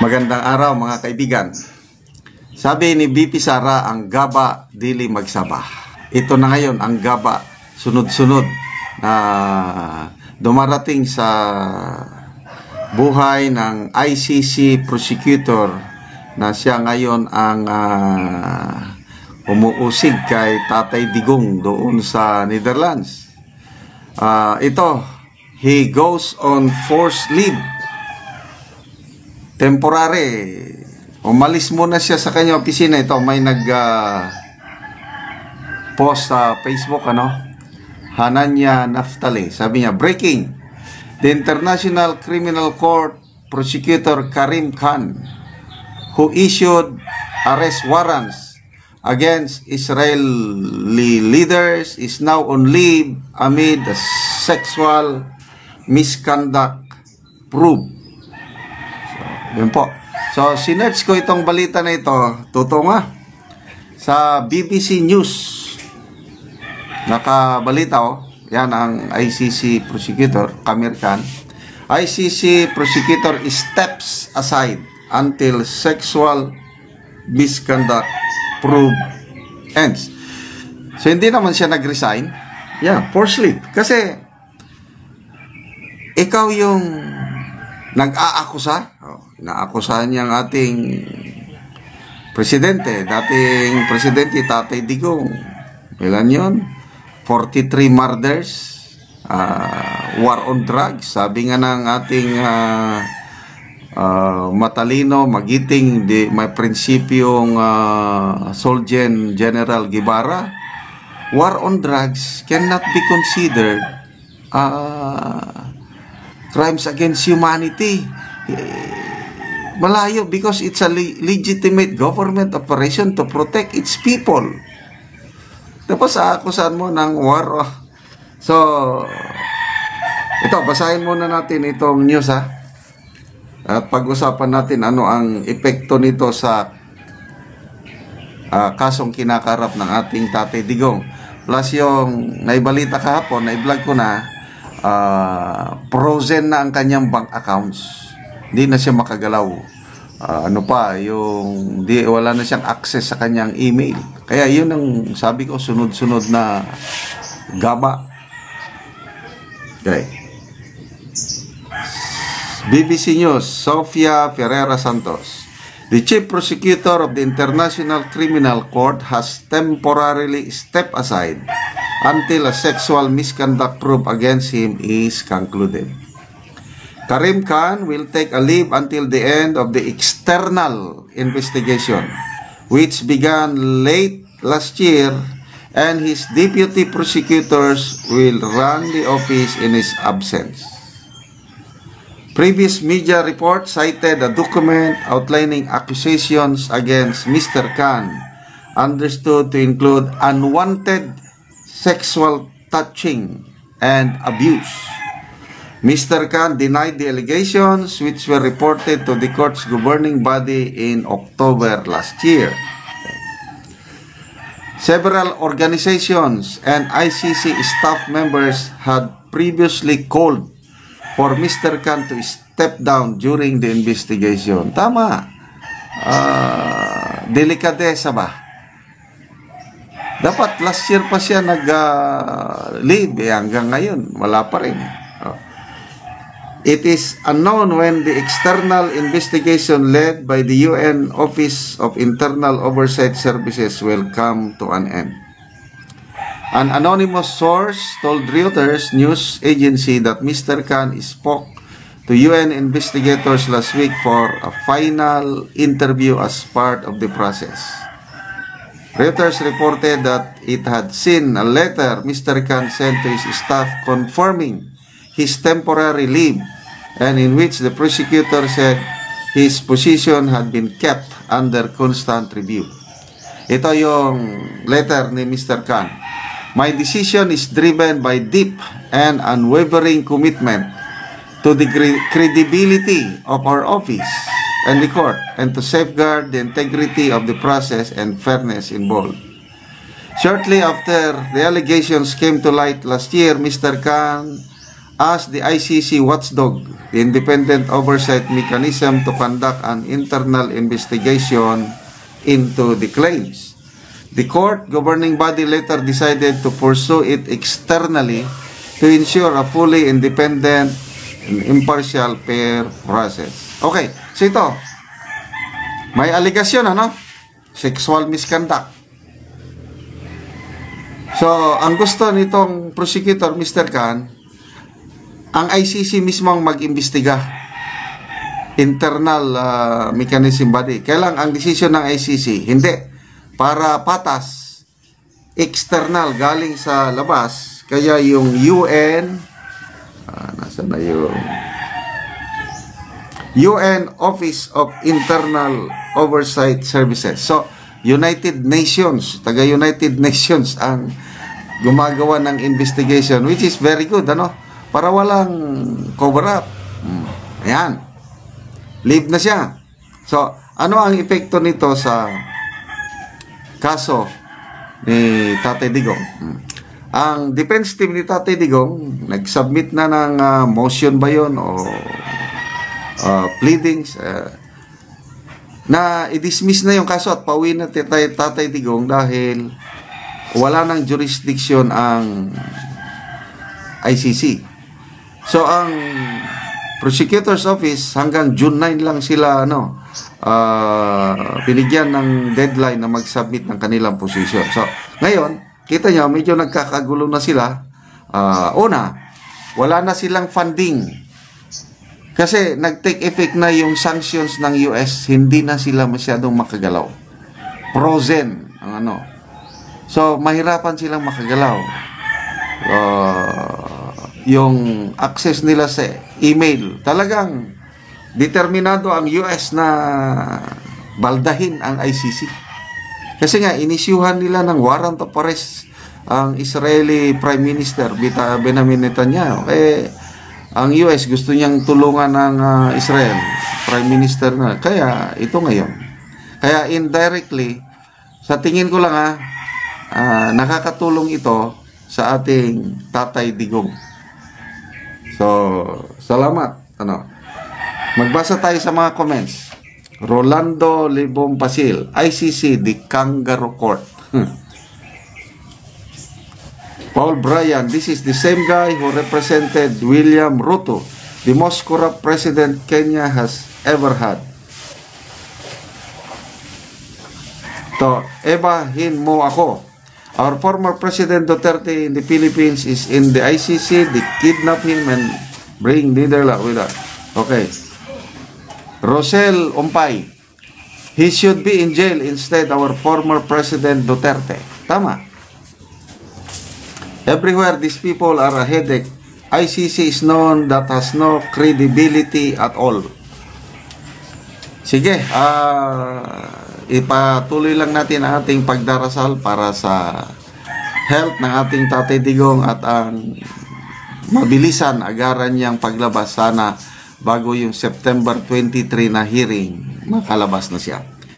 Magandang araw mga kaibigan. Sabi ni BP Sara, ang gaba dili magsaba. Ito na ngayon ang gaba, sunod-sunod na dumarating sa buhay ng ICC prosecutor na siya ngayon ang umuusig kay Tatay Digong doon sa Netherlands. Ito, he goes on forced leave. Temporary. Umalis muna siya sa kanyang opisina. Ito, may post sa Facebook, Hananya Naftali. Sabi niya, breaking. The International Criminal Court Prosecutor Karim Khan, who issued arrest warrants against Israeli leaders, is now on leave amid the sexual misconduct probe. Yun po. So, sinerch ko itong balita na ito. Totoo nga. Sa BBC News. Nakabalita, Yan ang ICC prosecutor, Karim Khan. ICC prosecutor steps aside until sexual misconduct probe ends. So, hindi naman siya nag-resign. Forced leave. Kasi, ikaw yung nag-aakusa. Inaakusahan niya ang ating presidente, dating presidente Tatay Digong. Ilan yun? 43 murders, war on drugs. Sabi nga ng ating matalino, magiting, may prinsipyong Soldier General Guevara, war on drugs cannot be considered crimes against humanity. Malayo, because it's a legitimate government operation to protect its people. Tapos akusan mo ng war. So, ito, basahin muna natin itong news, at pag-usapan natin ano ang epekto nito sa kasong kinakarap ng ating Tatay Digong. Plus yung naibalita kahapon, naiblog ko na, frozen na ang kanyang bank accounts. Hindi na siya makagalaw. Wala na siyang access sa kanyang email. Kaya yun ang sabi ko, sunod-sunod na gaba. Okay. BBC News, Sofia Ferreira Santos. The Chief Prosecutor of the International Criminal Court has temporarily stepped aside until a sexual misconduct probe against him is concluded. Karim Khan will take a leave until the end of the external investigation, which began late last year, and his deputy prosecutors will run the office in his absence. Previous media reports cited a document outlining accusations against Mr. Khan, understood to include unwanted sexual touching and abuse. Mr. Khan denied the allegations, which were reported to the court's governing body in October last year. Several organizations and ICC staff members had previously called for Mr. Khan to step down during the investigation. Tama. Delikadesa ba? Dapat last year pa siya nag-leave. Hanggang ngayon, wala pa rin. It is unknown when the external investigation led by the UN Office of Internal Oversight Services will come to an end. An anonymous source told Reuters news agency that Mr. Khan spoke to UN investigators last week for a final interview as part of the process. Reuters reported that it had seen a letter Mr. Khan sent to his staff confirming his temporary leave, and in which the prosecutor said his position had been kept under constant review. Ito yung letter ni Mr. Khan. My decision is driven by deep and unwavering commitment to the credibility of our office and the court, and to safeguard the integrity of the process and fairness involved. Shortly after the allegations came to light last year, Mr. Khan as the ICC watchdog, the independent oversight mechanism to conduct an internal investigation into the claims. The court governing body later decided to pursue it externally to ensure a fully independent and impartial fair process. Okay, so ito, may aligasyon, ano? Sexual misconduct. So, ang gusto nitong prosecutor, Mr. Khan, ang ICC mismo ang mag-imbestiga. Internal mechanism body. Kailang ang desisyon ng ICC, hindi. Para patas, external, galing sa labas. Kaya yung UN, nasa na yung UN Office of Internal Oversight Services. So, United Nations, taga-United Nations ang gumagawa ng investigation, which is very good, ano? Para walang cover-up. Ayan. Leave na siya. So, ano ang epekto nito sa kaso ni Tatay Digong? Ang defense team ni Tatay Digong, nag-submit na ng motion ba yun o pleadings na i-dismiss na yung kaso at pauwi na Tatay Digong dahil wala nang jurisdiction ang ICC. So, ang prosecutor's office hanggang June 9 lang sila binigyan ng deadline na mag-submit ng kanilang position. So, ngayon, kita nyo, medyo nagkakagulo na sila. Una, wala na silang funding. Kasi nag-take effect na yung sanctions ng US, hindi na sila masyadong makagalaw. Frozen ang ano. So, mahirapan silang makagalaw. Yung access nila sa email, talagang determinado ang US na baldahin ang ICC. Kasi nga, inisyuhan nila ng warrant of arrest ang Israeli Prime Minister Benjamin Netanyahu. Ang US gusto niyang tulungan ng Israel Prime Minister na. Kaya ito ngayon. Kaya indirectly, sa tingin ko lang nakakatulong ito sa ating Tatay Digong. So, salamat. Magbasa tayo sa mga comments. Rolando Libong Pasil, ICC, the Kangaroo Court. Paul Bryan, this is the same guy who represented William Ruto, the most corrupt president Kenya has ever had. To, ebahin mo ako. Our former President Duterte in the Philippines is in the ICC. They kidnap him and bring Netherlands with us. Okay. Rosel Umpay, he should be in jail instead our former President Duterte. Tama. Everywhere these people are a headache. ICC is known that has no credibility at all. Sige, ipatuloy lang natin ang ating pagdarasal para sa health ng ating Tatay Digong at ang mabilisan agaran niyang paglabas. Sana bago yung September 23 na hearing, makalabas na siya.